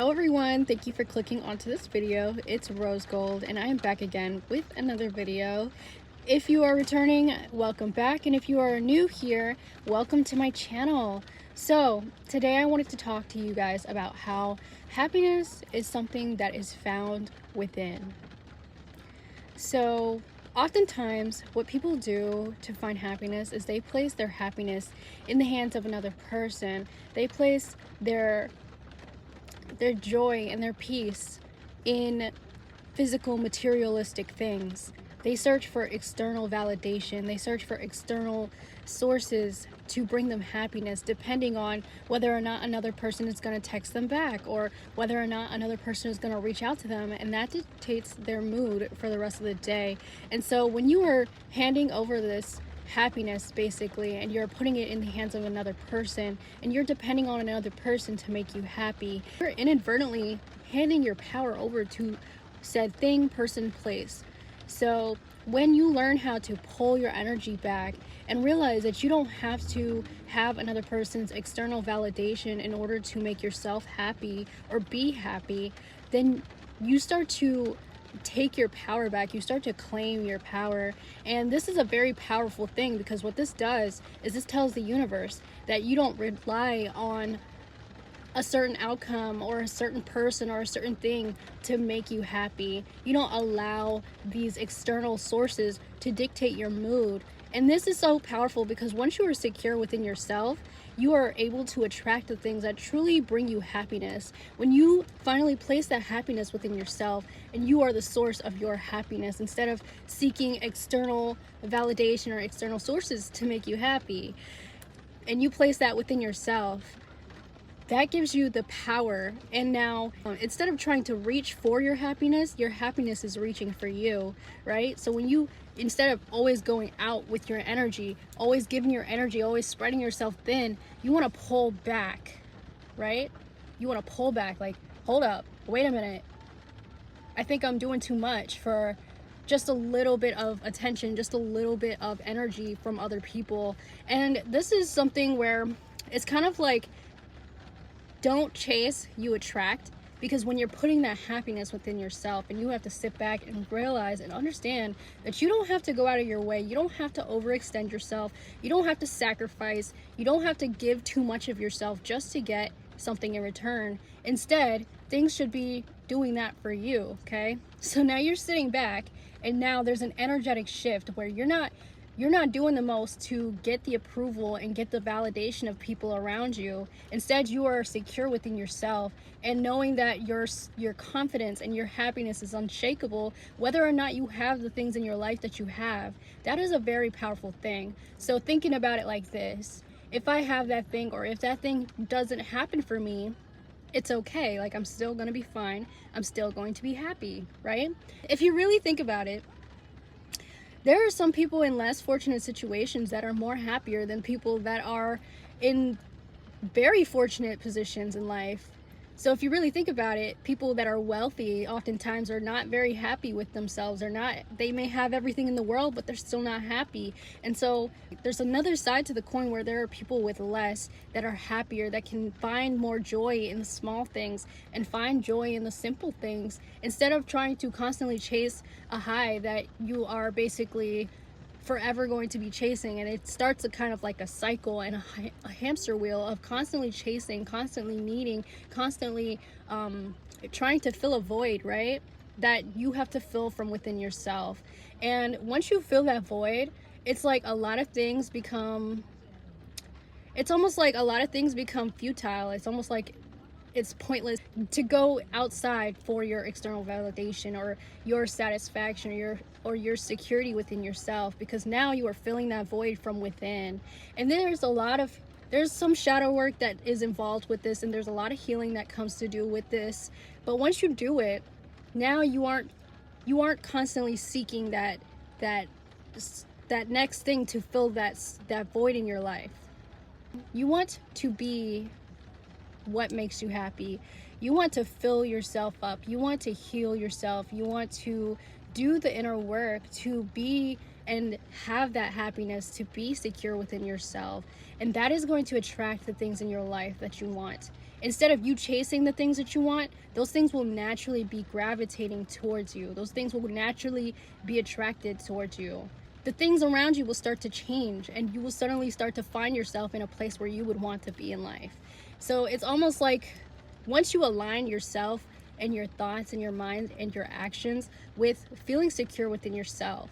Hello everyone, thank you for clicking onto this video. It's Rose Gold and I am back again with another video. If you are returning, welcome back, and if you are new here, welcome to my channel. So today I wanted to talk to you guys about how happiness is something that is found within. So oftentimes what people do to find happiness is they place their happiness in the hands of another person. They place their joy and their peace in physical materialistic things. They search for external validation. They search for external sources to bring them happiness, depending on whether or not another person is going to text them back or whether or not another person is going to reach out to them, and that dictates their mood for the rest of the day. And so when you are handing over this happiness basically and you're putting it in the hands of another person and you're depending on another person to make you happy, you're inadvertently handing your power over to said thing, person, place. So when you learn how to pull your energy back and realize that you don't have to have another person's external validation in order to make yourself happy or be happy, then you start to take your power back. You start to claim your power. And this is a very powerful thing, because what this does is this tells the universe that you don't rely on a certain outcome or a certain person or a certain thing to make you happy. You don't allow these external sources to dictate your mood. And this is so powerful because once you are secure within yourself, you are able to attract the things that truly bring you happiness. When you finally place that happiness within yourself and you are the source of your happiness, instead of seeking external validation or external sources to make you happy, and you place that within yourself, that gives you the power. And now instead of trying to reach for your happiness is reaching for you, right? So when you, instead of always going out with your energy, always giving your energy, always spreading yourself thin, you want to pull back, right? You want to pull back, like, hold up, wait a minute, I think I'm doing too much for just a little bit of attention, just a little bit of energy from other people. And this is something where it's kind of like, don't chase, you attract. Because when you're putting that happiness within yourself, and you have to sit back and realize and understand that you don't have to go out of your way, you don't have to overextend yourself, you don't have to sacrifice, you don't have to give too much of yourself just to get something in return. Instead, things should be doing that for you, okay? So now you're sitting back, and now there's an energetic shift where you're not doing the most to get the approval and get the validation of people around you. Instead, you are secure within yourself and knowing that your confidence and your happiness is unshakable, whether or not you have the things in your life that you have. That is a very powerful thing. So thinking about it like this, if I have that thing, or if that thing doesn't happen for me, it's okay. Like, I'm still gonna be fine. I'm still going to be happy, right? If you really think about it, there are some people in less fortunate situations that are more happier than people that are in very fortunate positions in life. So if you really think about it, people that are wealthy oftentimes are not very happy with themselves. They may have everything in the world, but they're still not happy. And so there's another side to the coin where there are people with less that are happier, that can find more joy in the small things and find joy in the simple things, instead of trying to constantly chase a high that you are basically forever going to be chasing. And it starts a kind of like a cycle and a hamster wheel of constantly chasing, constantly needing, constantly trying to fill a void, right, that you have to fill from within yourself. And once you fill that void, it's like a lot of things become, it's almost like a lot of things become futile. It's almost like it's pointless to go outside for your external validation or your satisfaction or your security within yourself, because now you are filling that void from within. And there's some shadow work that is involved with this, and there's a lot of healing that comes to do with this. But once you do it, now you aren't constantly seeking that next thing to fill that void in your life. You want to be what makes you happy. You want to fill yourself up. You want to heal yourself. You want to do the inner work to be and have that happiness, to be secure within yourself. And that is going to attract the things in your life that you want. Instead of you chasing the things that you want, those things will naturally be gravitating towards you. Those things will naturally be attracted towards you. The things around you will start to change, and you will suddenly start to find yourself in a place where you would want to be in life. So it's almost like once you align yourself and your thoughts and your mind and your actions with feeling secure within yourself,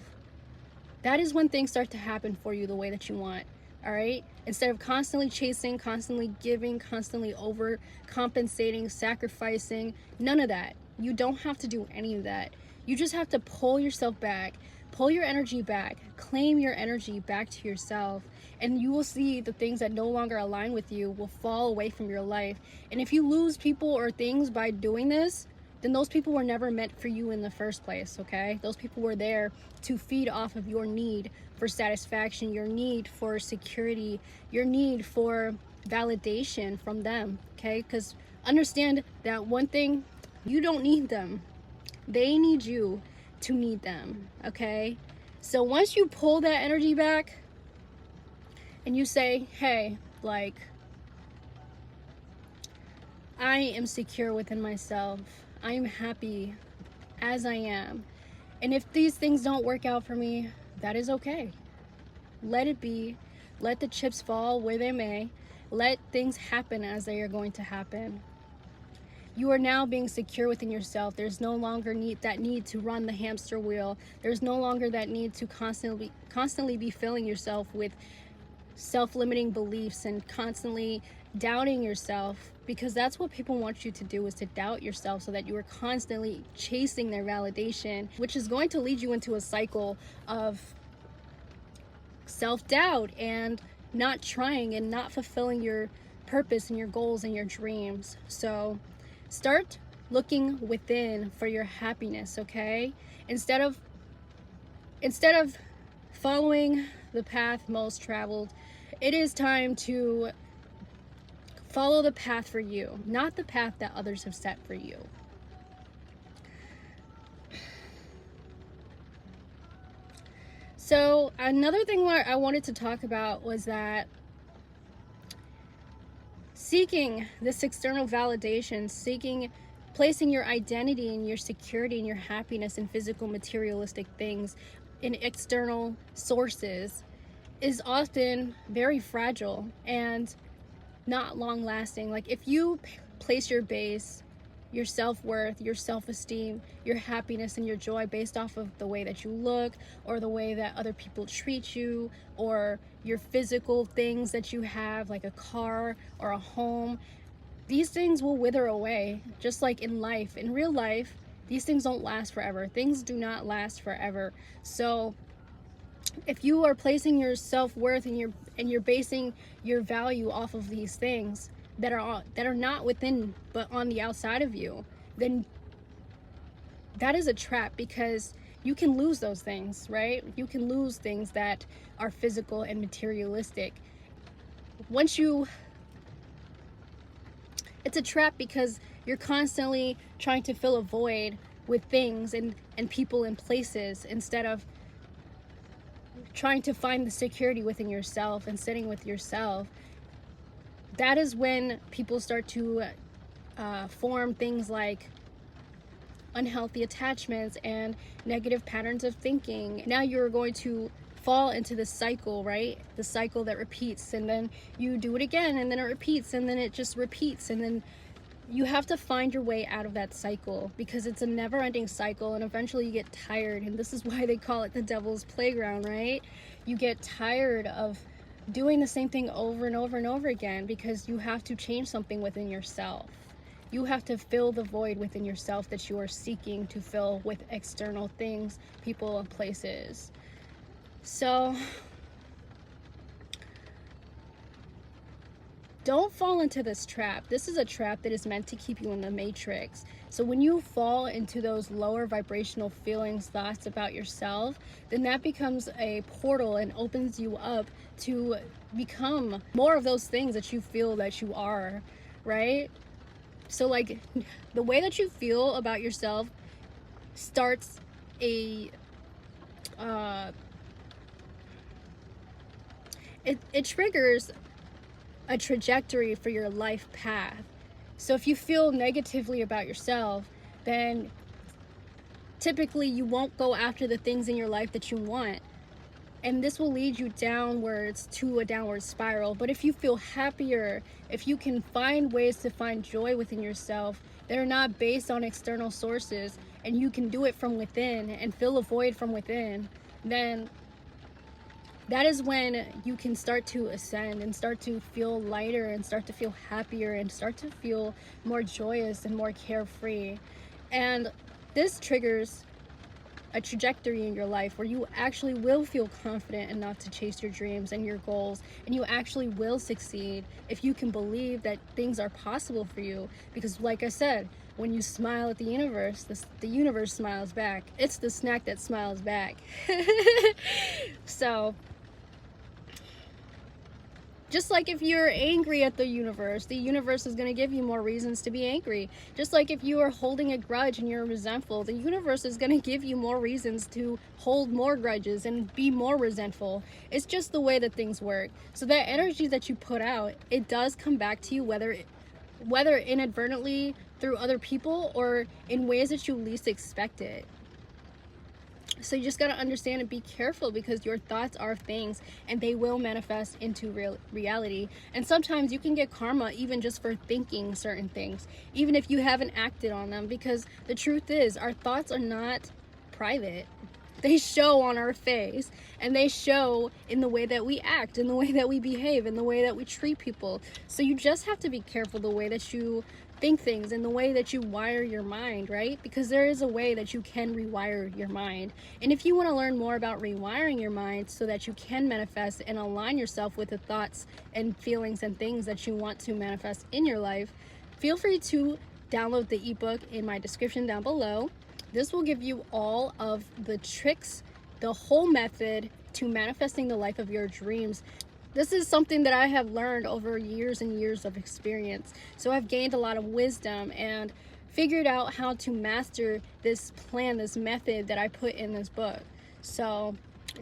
that is when things start to happen for you the way that you want. All right, instead of constantly chasing, constantly giving, constantly overcompensating, sacrificing, none of that. You don't have to do any of that. You just have to pull yourself back, pull your energy back, claim your energy back to yourself, and you will see the things that no longer align with you will fall away from your life. And if you lose people or things by doing this, then those people were never meant for you in the first place, okay? Those people were there to feed off of your need for satisfaction, your need for security, your need for validation from them, okay? Because understand that one thing, you don't need them. They need you to need them, okay? So once you pull that energy back and you say, hey, like, I am secure within myself. I am happy as I am. And if these things don't work out for me, that is okay. Let it be. Let the chips fall where they may. Let things happen as they are going to happen. You are now being secure within yourself. There's no longer that need to run the hamster wheel. There's no longer that need to constantly be filling yourself with self-limiting beliefs and constantly doubting yourself, because that's what people want you to do, is to doubt yourself, so that you are constantly chasing their validation, which is going to lead you into a cycle of self-doubt and not trying and not fulfilling your purpose and your goals and your dreams. So start looking within for your happiness, okay? Instead of following the path most traveled, it is time to follow the path for you, not the path that others have set for you. So another thing where I wanted to talk about was that seeking this external validation, placing your identity and your security and your happiness in physical materialistic things, in external sources, is often very fragile and not long lasting. Like if you place your base, your self-worth, your self-esteem, your happiness and your joy based off of the way that you look, or the way that other people treat you, or your physical things that you have, like a car or a home, these things will wither away. Just like in life, in real life, these things don't last forever. Things do not last forever. So if you are placing your self-worth and you're basing your value off of these things that are not within but on the outside of you, then that is a trap, because you can lose those things, right? You can lose things that are physical and materialistic. It's a trap because you're constantly trying to fill a void with things and people and places, instead of trying to find the security within yourself and sitting with yourself. That is when people start to form things like unhealthy attachments and negative patterns of thinking. Now you're going to fall into this cycle, right? The cycle that repeats, and then you do it again, and then it repeats, and then it just repeats, and then you have to find your way out of that cycle, because it's a never-ending cycle, and eventually you get tired. And this is why they call it the devil's playground, right? You get tired of doing the same thing over and over and over again, because you have to change something within yourself. You have to fill the void within yourself that you are seeking to fill with external things, people, and places. So don't fall into this trap. This is a trap that is meant to keep you in the matrix. So when you fall into those lower vibrational feelings, thoughts about yourself, then that becomes a portal and opens you up to become more of those things that you feel that you are, right? So like the way that you feel about yourself starts it triggers a trajectory for your life path. So if you feel negatively about yourself, then typically you won't go after the things in your life that you want. And this will lead you downwards to a downward spiral. But if you feel happier, if you can find ways to find joy within yourself that are not based on external sources, and you can do it from within and fill a void from within, then that is when you can start to ascend and start to feel lighter and start to feel happier and start to feel more joyous and more carefree. And this triggers a trajectory in your life where you actually will feel confident enough to chase your dreams and your goals, and you actually will succeed if you can believe that things are possible for you. Because like I said, when you smile at the universe, the universe smiles back. It's the snack that smiles back. So just like if you're angry at the universe is going to give you more reasons to be angry. Just like if you are holding a grudge and you're resentful, the universe is going to give you more reasons to hold more grudges and be more resentful. It's just the way that things work. So that energy that you put out, it does come back to you, whether inadvertently through other people or in ways that you least expect it. So you just got to understand and be careful, because your thoughts are things and they will manifest into reality. And sometimes you can get karma even just for thinking certain things, even if you haven't acted on them, because the truth is our thoughts are not private. They show on our face, and they show in the way that we act, in the way that we behave, in the way that we treat people. So you just have to be careful the way that you think things and the way that you wire your mind, right? Because there is a way that you can rewire your mind. And if you want to learn more about rewiring your mind so that you can manifest and align yourself with the thoughts and feelings and things that you want to manifest in your life, feel free to download the ebook in my description down below. This will give you all of the tricks, the whole method to manifesting the life of your dreams. This is something that I have learned over years and years of experience. So I've gained a lot of wisdom and figured out how to master this plan, this method that I put in this book. So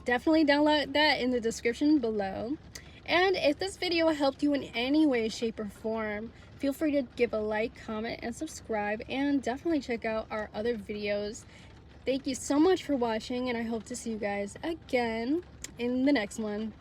definitely download that in the description below. And if this video helped you in any way, shape, or form, feel free to give a like, comment, and subscribe, and definitely check out our other videos. Thank you so much for watching, and I hope to see you guys again in the next one.